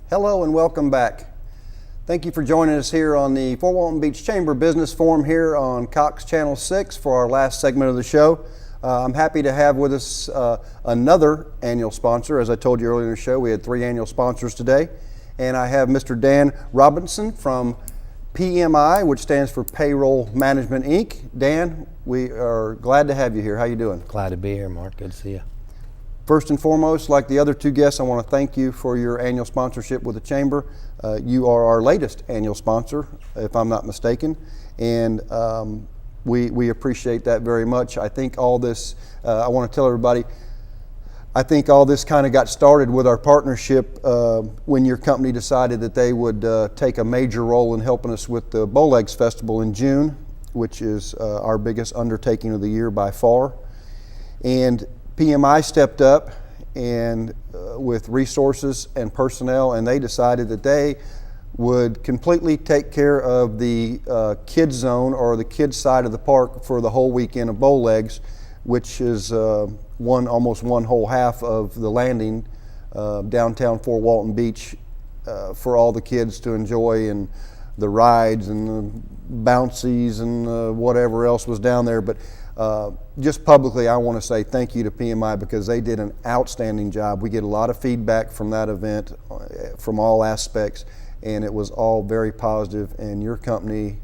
Hello and welcome back. Thank you for joining us here on the Fort Walton Beach Chamber Business Forum here on Cox Channel 6 for our last segment of the show. I'm happy to have with us another annual sponsor. As I told you earlier in the show, we had 3 annual sponsors today. And I have Mr. Dan Robinson from PMI, which stands for Payroll Management, Inc. Dan, we are glad to have you here. How you doing? Glad to be here, Mark. Good to see you. First and foremost, like the other 2 guests, I want to thank you for your annual sponsorship with the Chamber. You are our latest annual sponsor, if I'm not mistaken, and we appreciate that very much. I think all this, I want to tell everybody, I think all this kind of got started with our partnership when your company decided that they would take a major role in helping us with the Bowlegs Festival in June, which is our biggest undertaking of the year by far. And PMI stepped up and with resources and personnel, and they decided that they would completely take care of the kids zone or the kids side of the park for the whole weekend of Bowlegs, which is almost one whole half of the landing downtown Fort Walton Beach for all the kids to enjoy, and the rides and the bouncies and whatever else was down there. But just publicly, I want to say thank you to PMI because they did an outstanding job. We get a lot of feedback from that event from all aspects, and it was all very positive, and your company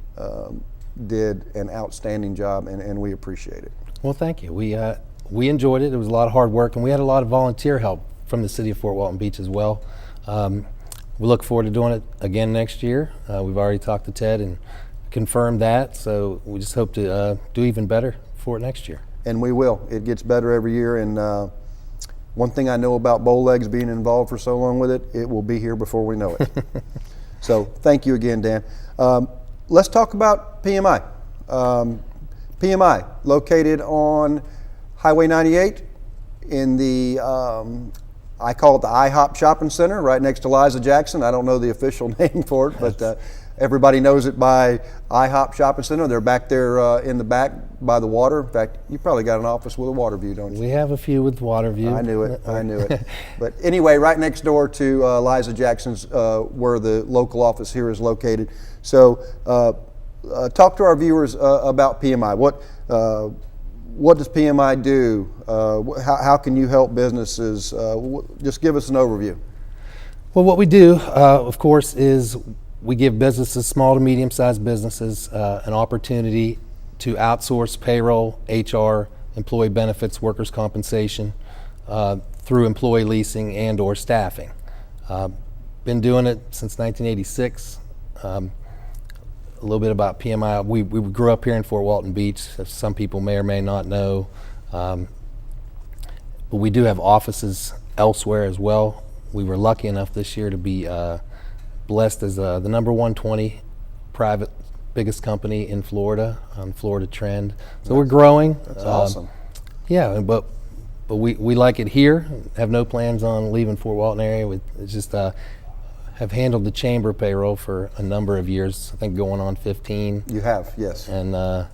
did an outstanding job, and we appreciate it. Well, thank you. We enjoyed it. It was a lot of hard work, and we had a lot of volunteer help from the city of Fort Walton Beach as well. We look forward to doing it again next year. We've already talked to Ted and confirmed that, so we just hope to do even better for it next year. And we will. It gets better every year, and one thing I know about Bowlegs being involved for so long with it, it will be here before we know it. So thank you again, Dan. Let's talk about PMI. PMI, located on Highway 98 in the, I call it the IHOP Shopping Center, right next to Liza Jackson. I don't know the official name for it, but everybody knows it by IHOP Shopping Center. They're back there in the back by the water. In fact, you probably got an office with a water view, don't you? We have a few with water view. I knew it. But anyway, right next door to Liza Jackson's, where the local office here is located. So talk to our viewers about PMI. What does PMI do? How can you help businesses? Just give us an overview. Well, what we do, of course, is we give businesses, small to medium-sized businesses, an opportunity to outsource payroll, HR, employee benefits, workers' compensation through employee leasing and or staffing. Been doing it since 1986. A little bit about PMI. We grew up here in Fort Walton Beach, as some people may or may not know. But we do have offices elsewhere as well. We were lucky enough this year to be blessed as the number 120 private biggest company in Florida on Florida Trend. So we're growing. That's awesome. Yeah, but we like it here. Have no plans on leaving Fort Walton area. We just have handled the chamber payroll for a number of years. I think going on 15. You have, yes. And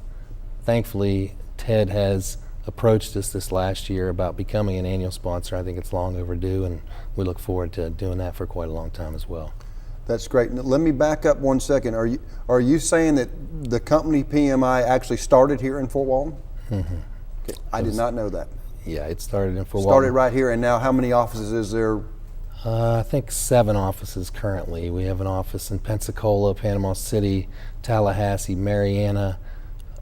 thankfully, Ted has approached us this last year about becoming an annual sponsor. I think it's long overdue, and we look forward to doing that for quite a long time as well. That's great. Now, let me back up one second. Are you saying that the company PMI actually started here in Fort Walton? Mm-hmm. Okay. I did not know that. Yeah, it started in Fort Walton. Started right here, and now how many offices is there? I think 7 offices currently. We have an office in Pensacola, Panama City, Tallahassee, Marianna,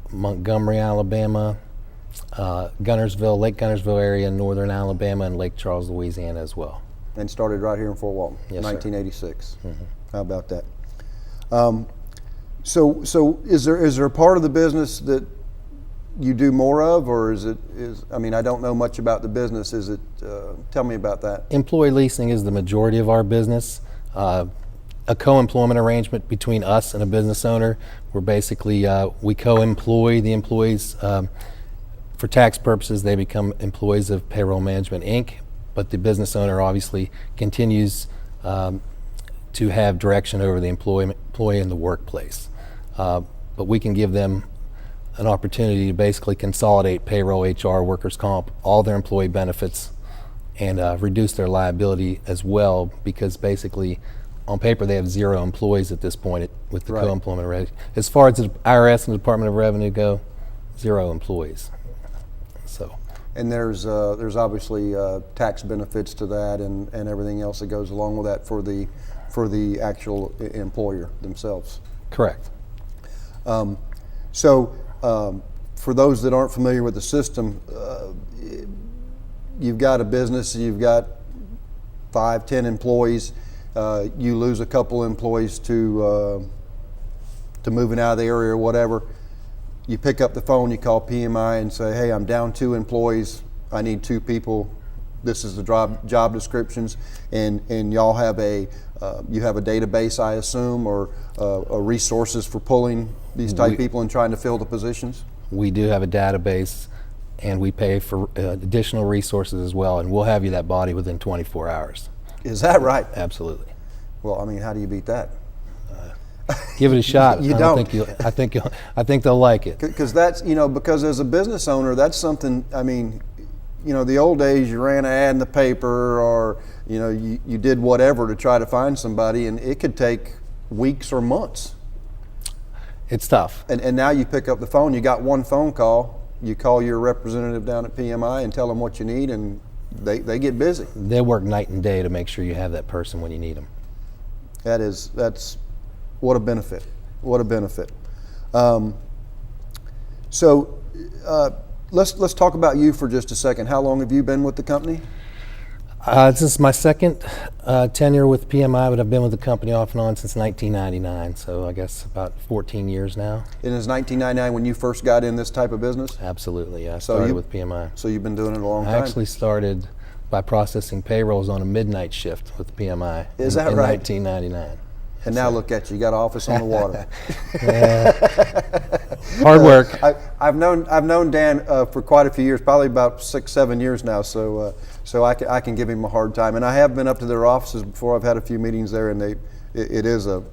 Montgomery, Alabama, Gunnersville, Lake Gunnersville area, northern Alabama, and Lake Charles, Louisiana as well. And started right here in Fort Walton, yes, 1986. Mm-hmm. How about that? So is there a part of the business that you do more of, or I mean, I don't know much about the business. Tell me about that. Employee leasing is the majority of our business. A co-employment arrangement between us and a business owner, where basically we co-employ the employees. For tax purposes, they become employees of Payroll Management, Inc., but the business owner obviously continues to have direction over the employee in the workplace. But we can give them an opportunity to basically consolidate payroll, HR, workers' comp, all their employee benefits, and reduce their liability as well, because basically on paper they have 0 employees at this point with the Right. co-employment rate. As far as the IRS and the Department of Revenue go, 0 employees. So And there's obviously tax benefits to that and everything else that goes along with that for the actual employer themselves. correct. For those that aren't familiar with the system, you've got a business, you've got 5, 10 employees, you lose a couple employees to moving out of the area or whatever. You pick up the phone, you call PMI and say, hey, I'm down 2 employees, I need 2 people, this is the job descriptions, and y'all have you have a database, I assume, or resources for pulling these type people and trying to fill the positions? We do have a database, and we pay for additional resources as well, and we'll have you that body within 24 hours. Is that right? Absolutely. Well, I mean, how do you beat that? Give it a shot. You I don't. I think they'll like it. Because that's, because as a business owner, that's something, I mean, the old days you ran an ad in the paper or, you did whatever to try to find somebody, and it could take weeks or months. It's tough. And now you pick up the phone, you got one phone call, you call your representative down at PMI and tell them what you need, and they get busy. They work night and day to make sure you have that person when you need them. That's what a benefit. What a benefit. Let's talk about you for just a second. How long have you been with the company? This is my second tenure with PMI, but I've been with the company off and on since 1999, so I guess about 14 years now. And is 1999 when you first got in this type of business? Absolutely, yeah. I started with PMI. So you've been doing it a long time? I actually started by processing payrolls on a midnight shift with PMI Is that in right? 1999. And now look at you got an office on the water. Hard work. I've known Dan for quite a few years, probably about 6, 7 years now. So I can give him a hard time. And I have been up to their offices before. I've had a few meetings there, and it is a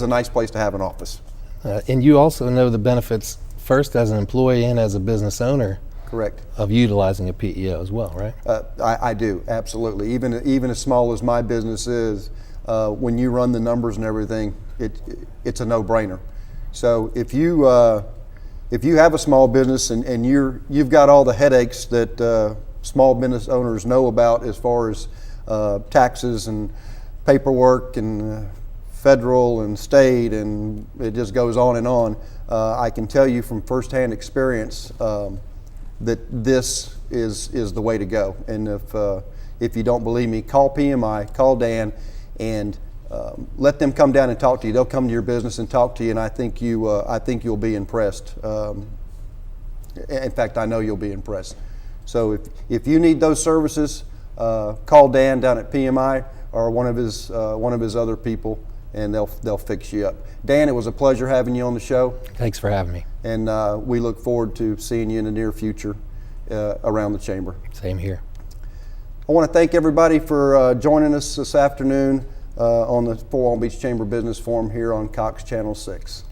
nice place to have an office. And you also know the benefits first as an employee and as a business owner. Correct. Of utilizing a PEO as well, right? I do, absolutely. Even as small as my business is, when you run the numbers and everything, it's a no-brainer. So if you have a small business and you've got all the headaches that small business owners know about as far as taxes and paperwork and federal and state, and it just goes on and on, I can tell you from firsthand experience that this is the way to go. And if you don't believe me, call PMI, call Dan, and let them come down and talk to you. They'll come to your business and talk to you, and I think you'll be impressed. In fact, I know you'll be impressed. So if you need those services, call Dan down at PMI or one of his other people, and they'll fix you up. Dan, it was a pleasure having you on the show. Thanks for having me. And we look forward to seeing you in the near future around the chamber. Same here. I want to thank everybody for joining us this afternoon on the Fort Walton Beach Chamber Business Forum here on Cox Channel 6.